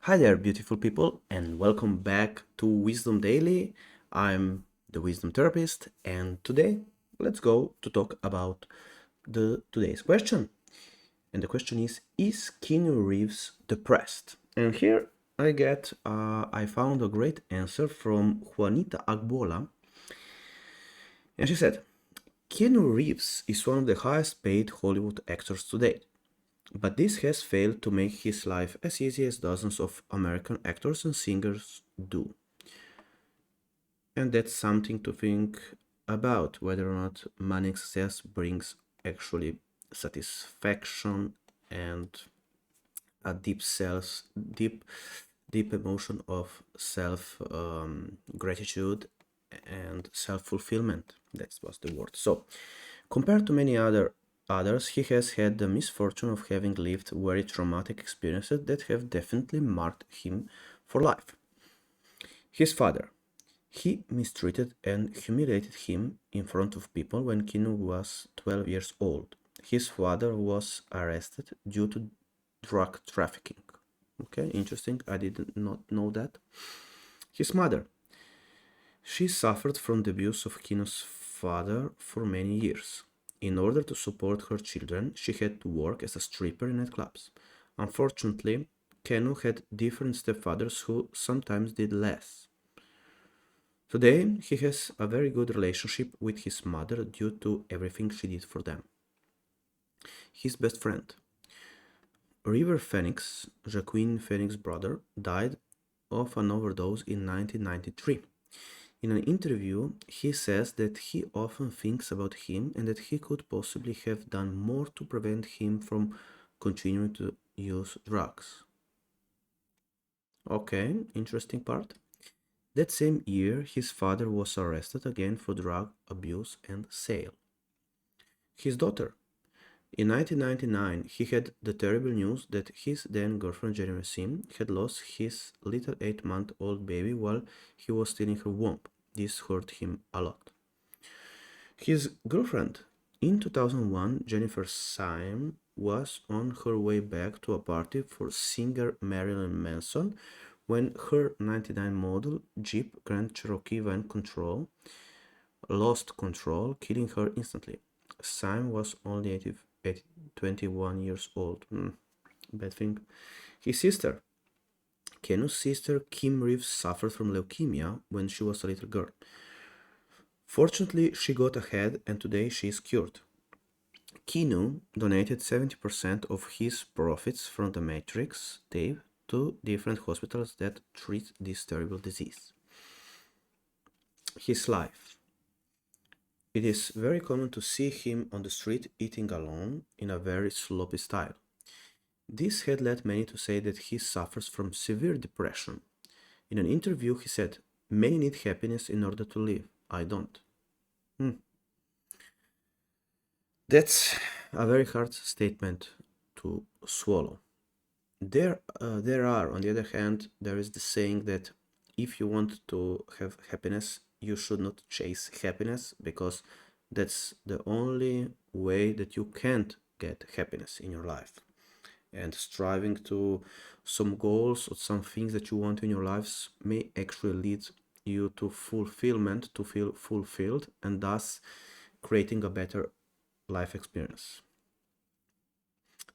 Hi there, beautiful people, and welcome back to Wisdom Daily. I'm the Wisdom Therapist, and today let's go to talk about the today's question. And the question is Keanu Reeves depressed? And here I found a great answer from Juanita Agbola, and she said, Keanu Reeves is one of the highest paid Hollywood actors today. But this has failed to make his life as easy as dozens of American actors and singers do. And that's something to think about, whether or not money and success brings actually satisfaction and a deep deep emotion of self gratitude and self-fulfillment. That was the word. So compared to many others, he has had the misfortune of having lived very traumatic experiences that have definitely marked him for life. His father, he mistreated and humiliated him in front of people when Keanu was 12 years old. His father was arrested due to drug trafficking. Okay, interesting. I did not know that. His mother, she suffered from the abuse of Keanu's father for many years. In order to support her children, she had to work as a stripper in nightclubs. Unfortunately, Keanu had different stepfathers who sometimes did less. Today, he has a very good relationship with his mother due to everything she did for them. His best friend, River Phoenix, Joaquin Phoenix's brother, died of an overdose in 1993. In an interview, he says that he often thinks about him and that he could possibly have done more to prevent him from continuing to use drugs. Okay, interesting part. That same year, his father was arrested again for drug abuse and sale. His daughter. In 1999, he had the terrible news that his then girlfriend Jennifer Sim had lost his little 8-month-old baby while he was still in her womb. This hurt him a lot. His girlfriend. In 2001, Jennifer Sim was on her way back to a party for singer Marilyn Manson when her 99 model Jeep Grand Cherokee lost control, killing her instantly. Sim was only 21 years old. Bad thing. His sister. Kenu's sister Kim Reeves suffered from leukemia when she was a little girl. Fortunately, she got ahead and today she is cured. Keanu donated 70% of his profits from the Matrix tape to different hospitals that treat this terrible disease. His life. It is very common to see him on the street eating alone in a very sloppy style. This had led many to say that he suffers from severe depression. In an interview, he said, "Many need happiness in order to live. I don't." That's a very hard statement to swallow. There are, on the other hand, there is the saying that if you want to have happiness, you should not chase happiness because that's the only way that you can't get happiness in your life. And striving to some goals or some things that you want in your lives may actually lead you to fulfillment, to feel fulfilled, and thus creating a better life experience.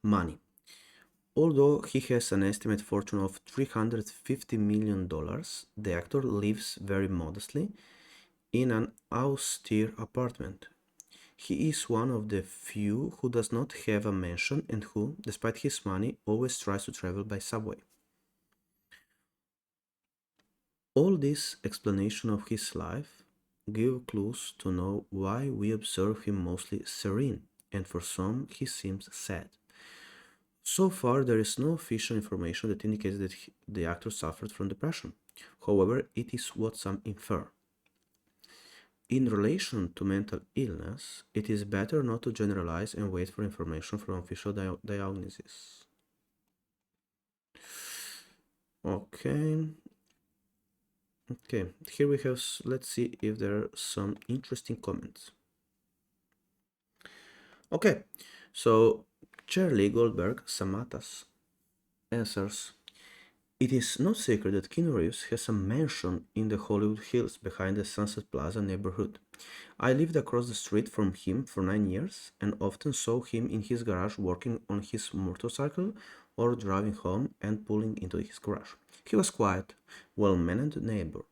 Money. Although he has an estimated fortune of $350 million, the actor lives very modestly in an austere apartment. He is one of the few who does not have a mansion and who, despite his money, always tries to travel by subway. All this explanation of his life give clues to know why we observe him mostly serene, and for some he seems sad. So far, there is no official information that indicates that the actor suffered from depression. However, it is what some infer. In relation to mental illness, it is better not to generalize and wait for information from official diagnosis. Okay. Okay, here we have, let's see if there are some interesting comments. Okay, so Charlie Goldberg Samatas answers, It is no secret that Keanu Reeves has a mansion in the Hollywood Hills behind the Sunset Plaza neighborhood. I lived across the street from him for 9 years and often saw him in his garage working on his motorcycle or driving home and pulling into his garage. He was quiet, well-mannered neighbor.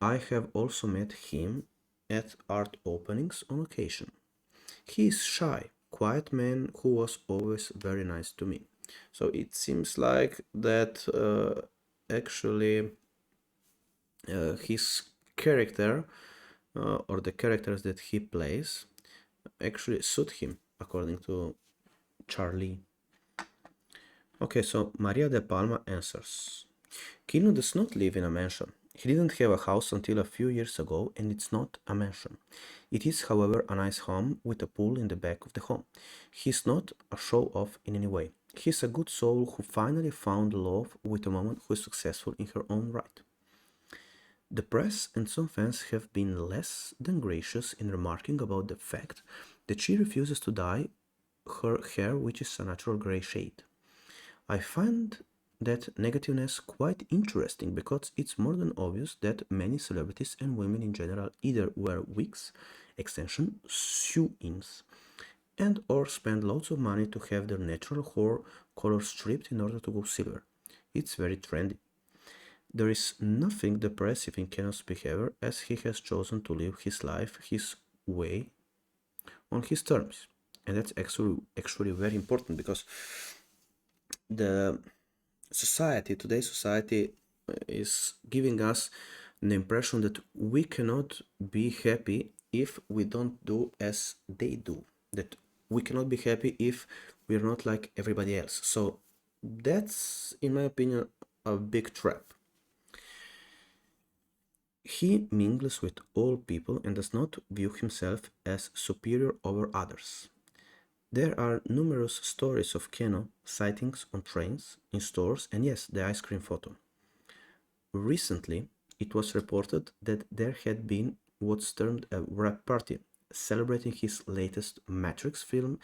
I have also met him at art openings on occasion. He is shy, quiet man who was always very nice to me. So it seems like that actually his character or the characters that he plays actually suit him, according to Charlie. Okay, so Maria de Palma answers. Kino does not live in a mansion. He didn't have a house until a few years ago, and it's not a mansion. It is, however, a nice home with a pool in the back of the home. He's not a show-off in any way. He's a good soul who finally found love with a woman who is successful in her own right. The press and some fans have been less than gracious in remarking about the fact that she refuses to dye her hair, which is a natural gray shade. I find that negativeness quite interesting because it's more than obvious that many celebrities and women in general either wear wigs, extension, sew-ins, and or spend lots of money to have their natural hair color stripped in order to go silver. It's very trendy. There is nothing depressive in Kenneth's behavior as he has chosen to live his life his way on his terms. And that's actually very important because the today's society is giving us the impression that we cannot be happy if we don't do as they do. That we cannot be happy if we're not like everybody else. So that's, in my opinion, a big trap. He mingles with all people and does not view himself as superior over others. There are numerous stories of Keno sightings on trains, in stores, and yes, the ice cream photo. Recently, it was reported that there had been what's termed a wrap party, celebrating his latest Matrix film,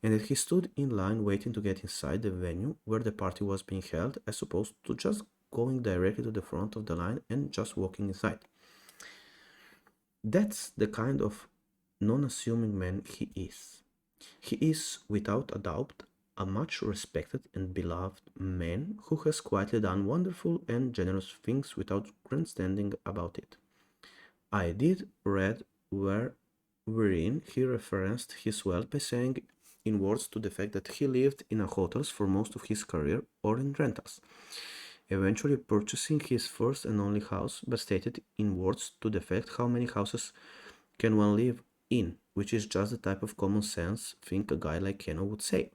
and that he stood in line waiting to get inside the venue where the party was being held, as opposed to just going directly to the front of the line and just walking inside. That's the kind of non-assuming man he is. He is, without a doubt, a much respected and beloved man who has quietly done wonderful and generous things without grandstanding about it. I did read wherein he referenced his wealth by saying in words to the fact that he lived in a hotels for most of his career or in rentals, eventually purchasing his first and only house, but stated in words to the fact how many houses can one live in, which is just the type of common sense thing a guy like Keno would say.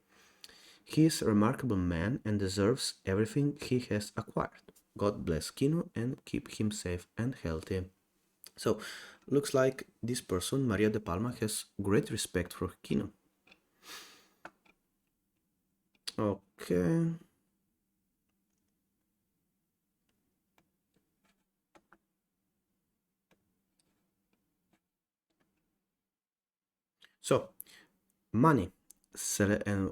He is a remarkable man and deserves everything he has acquired. God bless Kino and keep him safe and healthy. So, looks like this person, Maria de Palma, has great respect for Kino. Okay. So, money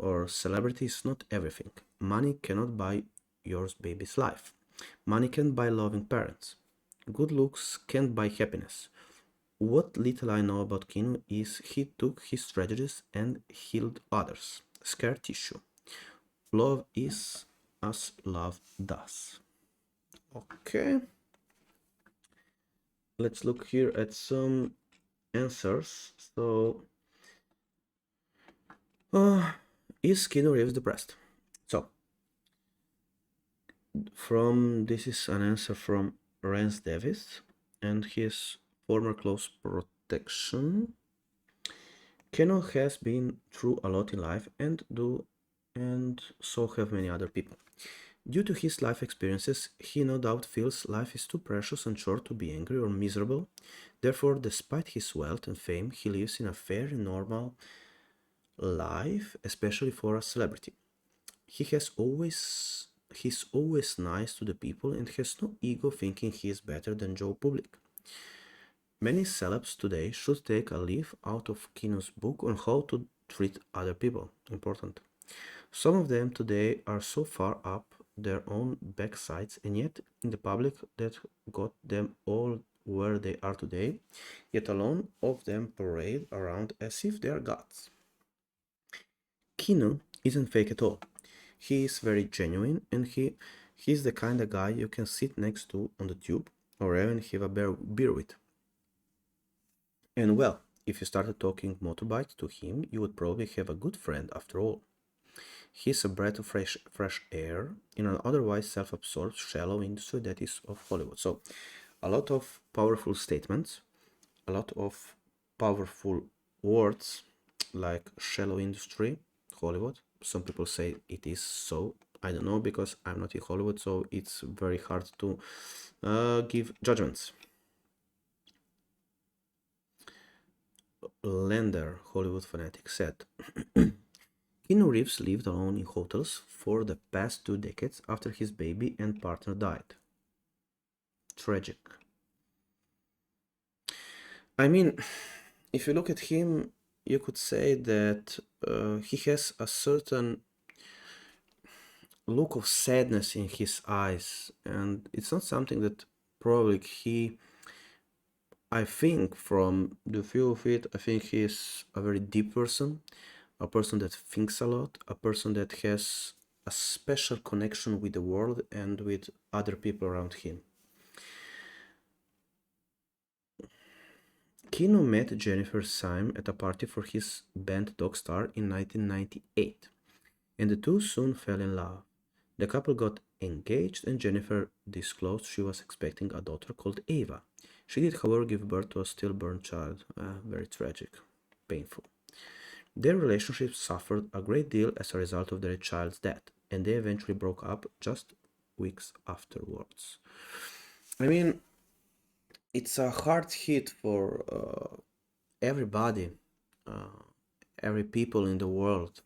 or celebrity is not everything. Money cannot buy your baby's life. Money can buy loving parents. Good looks can't buy happiness. What little I know about Kino is he took his tragedies and healed others. Scar tissue. Love is as love does. Okay. Let's look here at some answers. So, is Keanu Reeves depressed? So, this is an answer from Rance Davis and his former close protection. Keanu has been through a lot in life and so have many other people. Due to his life experiences, he no doubt feels life is too precious and short to be angry or miserable. Therefore, despite his wealth and fame, he lives in a fairly normal life, especially for a celebrity. He's always nice to the people and has no ego thinking he is better than Joe Public. Many celebs today should take a leaf out of Kino's book on how to treat other people. Important. Some of them today are so far up their own backsides, and yet in the public that got them all where they are today, yet alone of them parade around as if they are gods. Keanu isn't fake at all. He is very genuine, and he's the kind of guy you can sit next to on the tube or even have a beer with. And well, if you started talking motorbikes to him, you would probably have a good friend after all. He's a breath of fresh air in an otherwise self-absorbed, shallow industry that is of Hollywood. So, a lot of powerful statements, a lot of powerful words like shallow industry, Hollywood. Some people say it is so. I don't know because I'm not in Hollywood, so it's very hard to give judgments. Lander, Hollywood fanatic, said, Keanu Reeves lived alone in hotels for the past 2 decades after his baby and partner died. Tragic. I mean, if you look at him, you could say that he has a certain look of sadness in his eyes, and it's not something that probably I think from the view of it, I think he's a very deep person, a person that thinks a lot, a person that has a special connection with the world and with other people around him. Keanu met Jennifer Syme at a party for his band Dog Star in 1998, and the two soon fell in love. The couple got engaged, and Jennifer disclosed she was expecting a daughter called Ava. She did, however, give birth to a stillborn child. Very tragic, painful. Their relationship suffered a great deal as a result of their child's death, and they eventually broke up just weeks afterwards. I mean, it's a hard hit for everybody, uh, every people in the world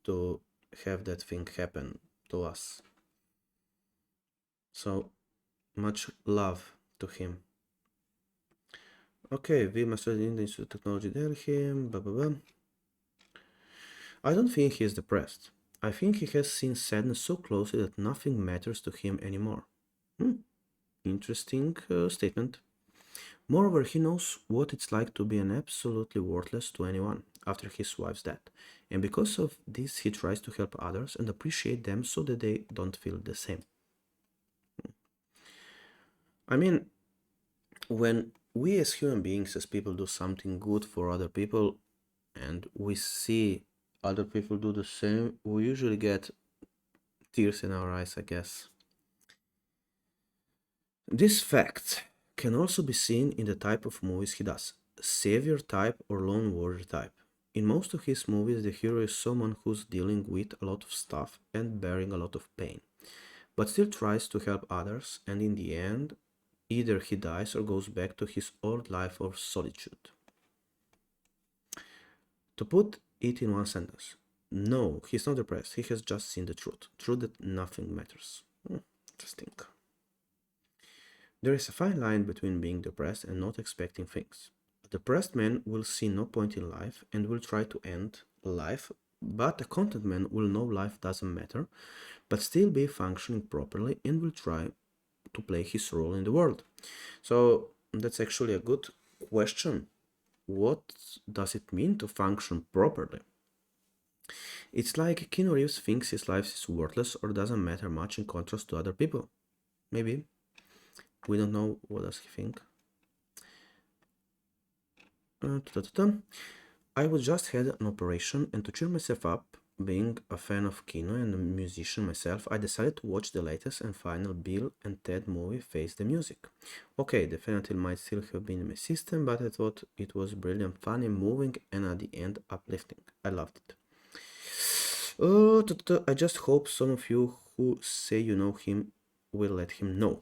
to have that thing happen to us. So much love to him. Okay, we must study in the Institute of Technology Delhi. Blah, blah, blah. I don't think he is depressed. I think he has seen sadness so closely that nothing matters to him anymore. Interesting statement. Moreover, he knows what it's like to be an absolutely worthless to anyone after his wife's death, and because of this, he tries to help others and appreciate them so that they don't feel the same. I mean, when we as human beings, as people, do something good for other people, and we see other people do the same, we usually get tears in our eyes, I guess. This fact can also be seen in the type of movies he does, savior type or lone warrior type. In most of his movies, the hero is someone who's dealing with a lot of stuff and bearing a lot of pain, but still tries to help others, and in the end, either he dies or goes back to his old life of solitude. To put it in one sentence, no, he's not depressed, he has just seen the truth that nothing matters. Interesting. There is a fine line between being depressed and not expecting things. A depressed man will see no point in life and will try to end life, but a content man will know life doesn't matter, but still be functioning properly and will try to play his role in the world. So that's actually a good question. What does it mean to function properly? It's like Keanu Reeves thinks his life is worthless or doesn't matter much in contrast to other people. Maybe. We don't know what does he think. I was just had an operation, and to cheer myself up, being a fan of Keanu and a musician myself, I decided to watch the latest and final Bill and Ted movie, Face the Music. Okay, the final might still have been in my system, but I thought it was brilliant, funny, moving, and at the end uplifting. I loved it. I just hope some of you who say you know him will let him know.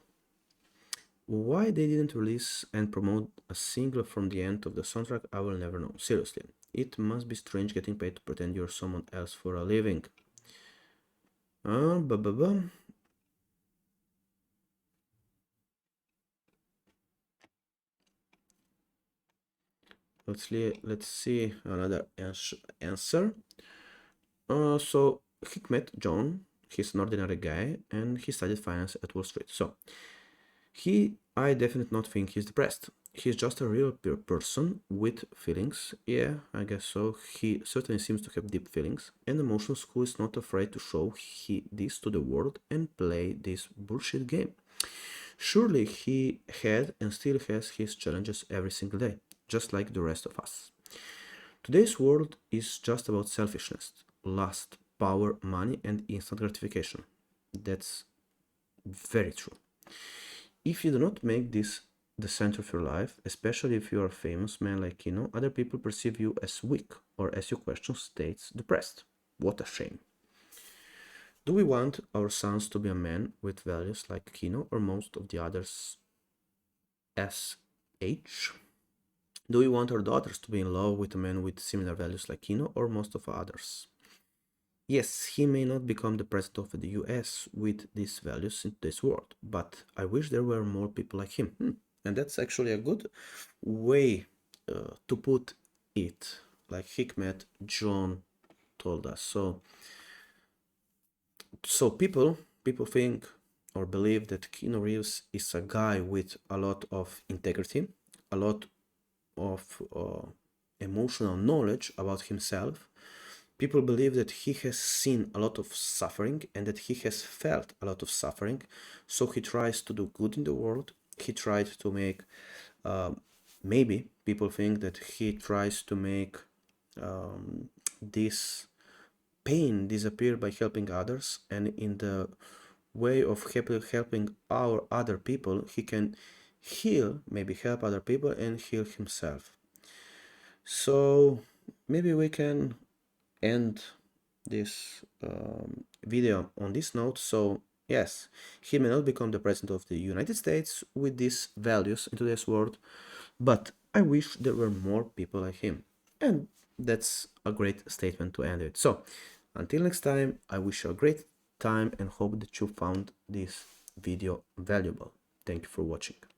Why they didn't release and promote a single from the end of the soundtrack, I will never know. Seriously, it must be strange getting paid to pretend you're someone else for a living. Let's see another answer. So Hikmet John He's an ordinary guy and he studied finance at Wall Street. So I definitely not think he's depressed. He's just a real person with feelings. Yeah, I guess so. He certainly seems to have deep feelings and emotions who is not afraid to show this to the world and play this bullshit game. Surely he had and still has his challenges every single day, just like the rest of us. Today's world is just about selfishness, lust, power, money, and instant gratification. That's very true. If you do not make this the center of your life, especially if you are a famous man like Keanu, other people perceive you as weak or, as your question states, depressed. What a shame. Do we want our sons to be a man with values like Keanu or most of the others SH? Do we want our daughters to be in love with a man with similar values like Keanu or most of others? Yes, he may not become the president of the US with these values in this world, but I wish there were more people like him. And that's actually a good way to put it, like Hikmet John told us. So people think or believe that Keanu Reeves is a guy with a lot of integrity, a lot of emotional knowledge about himself. People believe that he has seen a lot of suffering and that he has felt a lot of suffering, so he tries to do good in the world. He tried to make, maybe people think that he tries to make this pain disappear by helping others, and in the way of helping our other people, he can heal, maybe help other people and heal himself. So maybe we can end this video on this note. So yes, he may not become the president of the United States with these values in today's world, but I wish there were more people like him. And that's a great statement to end it. So until next time, I wish you a great time and hope that you found this video valuable. Thank you for watching.